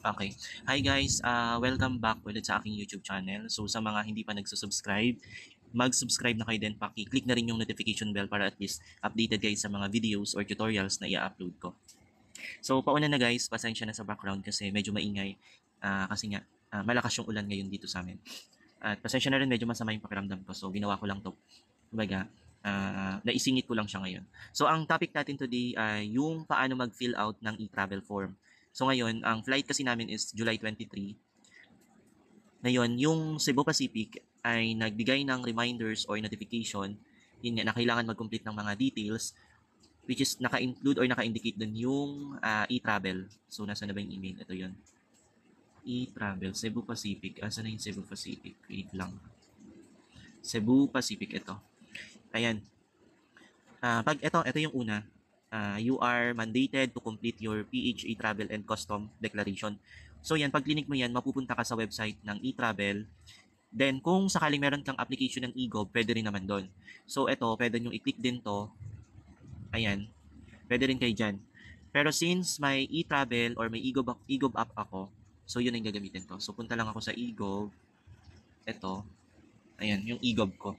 Okay. Hi guys, welcome back ulit sa aking YouTube channel. So sa mga hindi pa nagsusubscribe, mag-subscribe na kayo din, paki-click na rin yung notification bell para at least updated guys sa mga videos or tutorials na i-upload ko. So pauna na guys, pasensya na sa background kasi medyo maingay kasi nga malakas yung ulan ngayon dito sa amin. At pasensya na rin, medyo masama yung pakiramdam ko. So ginawa ko lang to. Kumbaga, naisingit ko lang siya ngayon. So ang topic natin today ay yung paano mag-fill out ng e-travel form. So ngayon, ang flight kasi namin is July 23. Ngayon, yung Cebu Pacific ay nagbigay ng reminders or notification, yun nga, na kailangan mag-complete ng mga details, which is naka-include or naka-indicate dun yung e-travel. So, nasa na ba yung email? Ito yun. E-travel, Cebu Pacific. Asa na yung Cebu Pacific? Wait lang. Cebu Pacific, ito. Ayan. Pag ito yung una. You are mandated to complete your PHA Travel and Custom Declaration. So yan, pag clinic mo yan, mapupunta ka sa website ng e-travel. Then, kung sakaling meron kang application ng eGov, pwede rin naman doon. So, ito, pwede nyo i-click din to. Ayan. Pwede rin kayo dyan. Pero since may e-travel or may eGov app ako, so yun ang gagamitin ko. So, punta lang ako sa eGov. Ito. Ayan, yung eGov ko.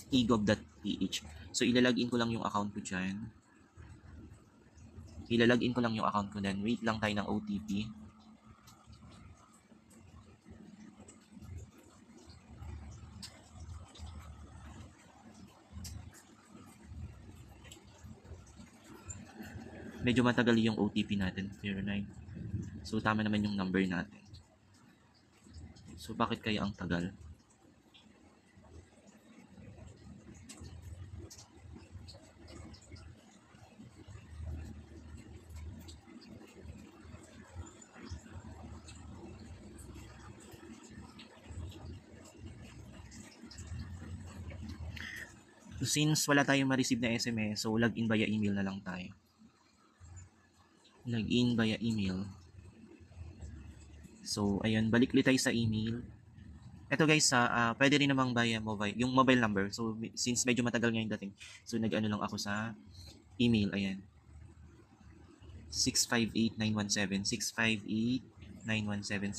egov.ph. So, ilalagin ko lang yung account ko dyan. Ilalagin ko lang yung account ko din. Wait lang tayo ng OTP. Medyo matagal yung OTP natin. 09. So, tama naman yung number natin. So, bakit kaya ang tagal? So, since wala tayong ma-receive na SMS, so login via email na lang tayo. Login via email. So, ayun, balik ulit tayo sa email. Ito guys, pwede rin namang via mobile, yung mobile number. So, since medyo matagal nga yung dating, so nag-ano lang ako sa email, ayan. 658-917, 658-917,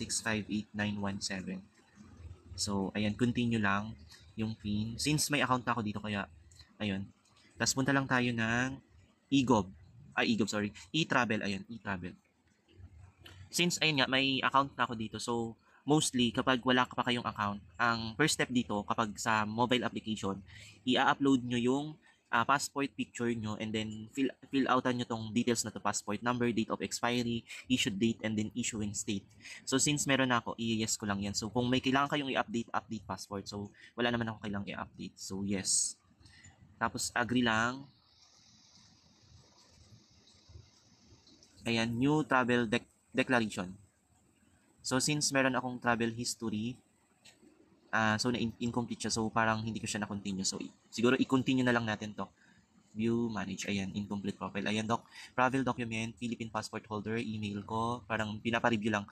658-917. So, ayan, continue lang yung PIN. Since may account na ako dito, kaya, ayun. Tapos punta lang tayo ng eGov. eGov, sorry. E-Travel, ayun, E-Travel. Since, ayun nga, may account na ako dito, so, mostly, kapag wala pa kayong account, ang first step dito, kapag sa mobile application, i-upload nyo yung passport picture nyo and then fill outan nyo tong details na to, passport number, date of expiry, issued date, and then issuing state. So, since meron na ako, i-yes ko lang yan. So, kung may kailangan kayong update passport. So, wala naman ako kailangang i-update. So, yes. Tapos, agree lang. Ayan, new travel declaration. So, since meron akong travel history, so na-incomplete siya. So, parang hindi ko siya na-continue. So, siguro i-continue na lang natin to. View, manage. Ayan, incomplete profile. Ayan, travel document, Philippine passport holder, email ko. Parang pinapa-review lang.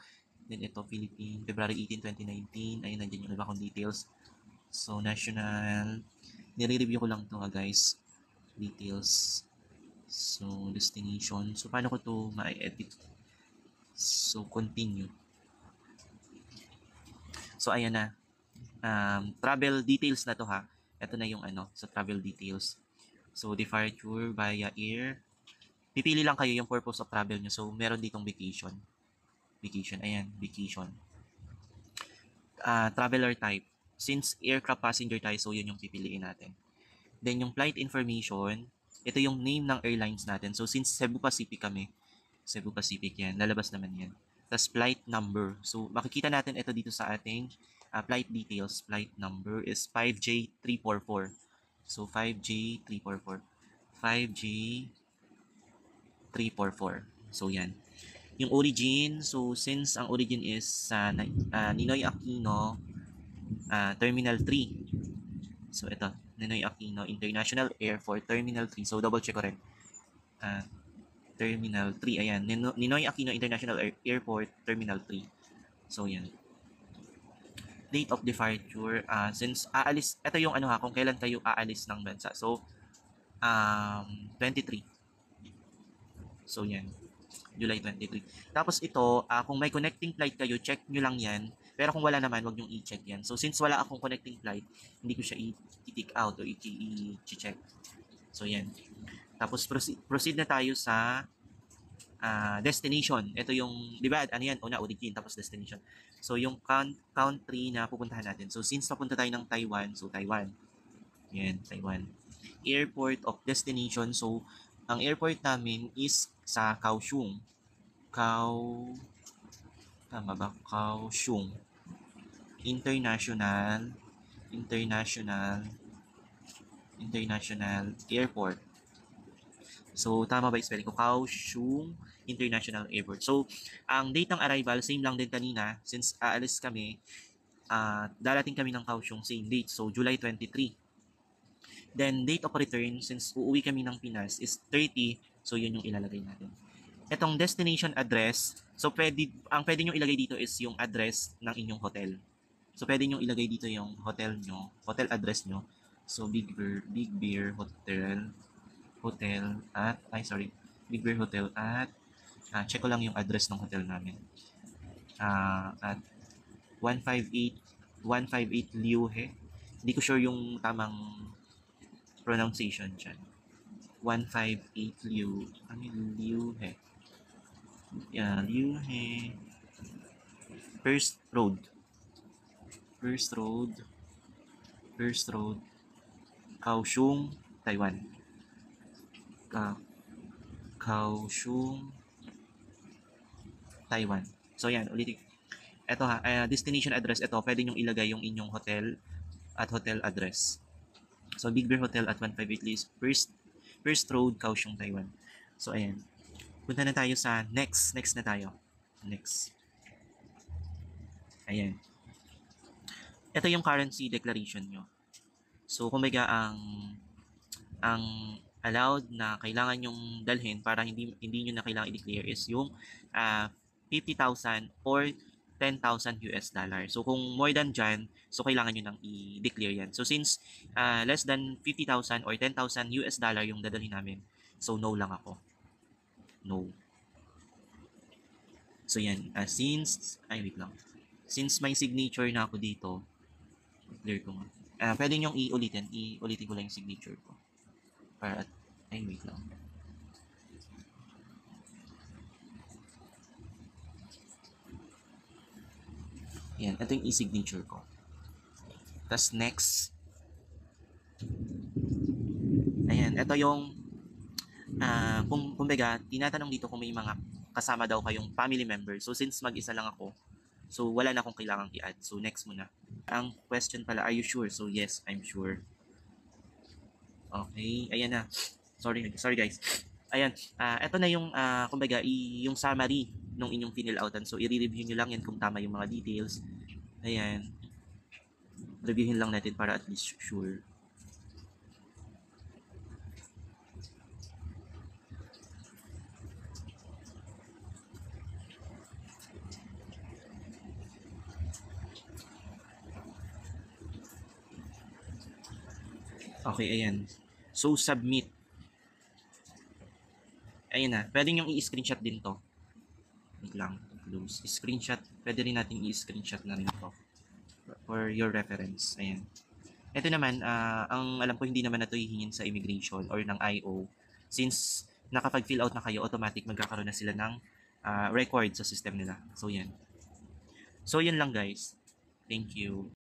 Then, ito, Philippine, February 18, 2019. Ayan, nandiyan yung iba kong details. So, national. Nire-review ko lang to guys. Details. So, destination. So, paano ko to ma-edit? So, continue. So, ayan na. Travel details na to ha. Ito na yung sa travel details. So, departure via air. Pipili lang kayo yung purpose of travel nyo. So, meron ditong vacation. Vacation, ayan, vacation. Traveler type. Since aircraft passenger tayo, so yun yung pipiliin natin. Then, yung flight information, ito yung name ng airlines natin. So, since Cebu Pacific kami, Cebu Pacific yan, lalabas naman yan. Tapos, flight number. So, makikita natin ito dito sa ating flight details. Flight number is 5J344. So, 5J344. 5J344. So, yan. Yung origin, so since ang origin is sa Ninoy Aquino Terminal 3. So, ito. Ninoy Aquino International Airport Terminal 3. So, double check ko rin. Terminal 3. Ayan. Ninoy Aquino International Airport Terminal 3. So, yan. Date of departure. Since aalis, ito yung kung kailan kayo aalis ng bansa. So, 23. So, yan. July 23. Tapos ito, kung may connecting flight kayo, check nyo lang yan. Pero kung wala naman, wag nyong i-check yan. So since wala akong connecting flight, hindi ko siya i-tick out o i-check. So yan. Tapos proceed na tayo sa destination. Ito yung, di ba, ano yan, una, origin, tapos destination. So, yung country na pupuntahan natin. So, since papunta tayo ng Taiwan, so Taiwan. Yan, Taiwan. Airport of destination. So, ang airport namin is sa Kaohsiung. Tama ba? Kaohsiung. International Airport. So, tama ba yung spelling ko? Kaohsiung International Airport. So, ang date ng arrival, same lang din kanina. Since aalis kami, darating kami ng Kaohsiung, same date. So, July 23. Then, date of return, since uuwi kami ng Pinas, is 30. So, yun yung ilalagay natin. Itong destination address, so ang pwede nyo ilagay dito is yung address ng inyong hotel. So, pwede nyo ilagay dito yung hotel nyo, hotel address nyo. So, Big Bear Hotel at, Big Bear Hotel at, check ko lang yung address ng hotel namin. At 158 Liu He. Hindi ko sure yung tamang pronunciation dyan. 158 Liu He. Yeah, Liu He. First Road, Kaohsiung, Taiwan. Kaohsiung, Taiwan. So yan, ulitin. Ito destination address, ito, pwede nyo ilagay yung inyong hotel at hotel address. So, Big Bear Hotel at 158 Liu, First Road, Kaohsiung, Taiwan. So, ayan. Punta na tayo sa next. Next na tayo. Next. Ayan. Ito yung currency declaration nyo. So, kumbaga, ang allowed na kailangan yung dalhin para hindi nyo na kailangan i-declare is yung 50,000 or 10,000 US dollar. So, kung more than dyan, so kailangan nyo nang i-declare yan. So, since less than 50,000 or 10,000 US dollar yung dadalhin namin, so no lang ako. No. So, yan. Wait lang. Since may signature na ako dito, clear ko nga. Pwede nyong iulitin ko lang yung signature ko. Para wait lang. Yan, ito yung e-signature ko. Tapos next. Ayan, ito yung kumbaga, tinatanong dito kung may mga kasama daw kayong family member. So since mag-isa lang ako, so wala na akong kailangang i-add. So next muna. Ang question pala, are you sure? So yes, I'm sure. Okay, ayan na. Sorry guys. Ayan, ito na yung kumbaga yung summary nung inyong fill outan. So i-review niyo lang yan kung tama yung mga details. Ayan. Reviewin lang natin para at least sure. Okay, ayan. So, submit. Ayan na. Pwede nyo i-screenshot din to. Wait lang. Close. Screenshot. Pwede rin natin i-screenshot na rin to. For your reference. Ayan. Ito naman, ang alam ko hindi naman na ito hihingin sa immigration or ng IO. Since nakapag-fill out na kayo, automatic magkakaroon na sila ng record sa system nila. So, yan. So, yun lang guys. Thank you.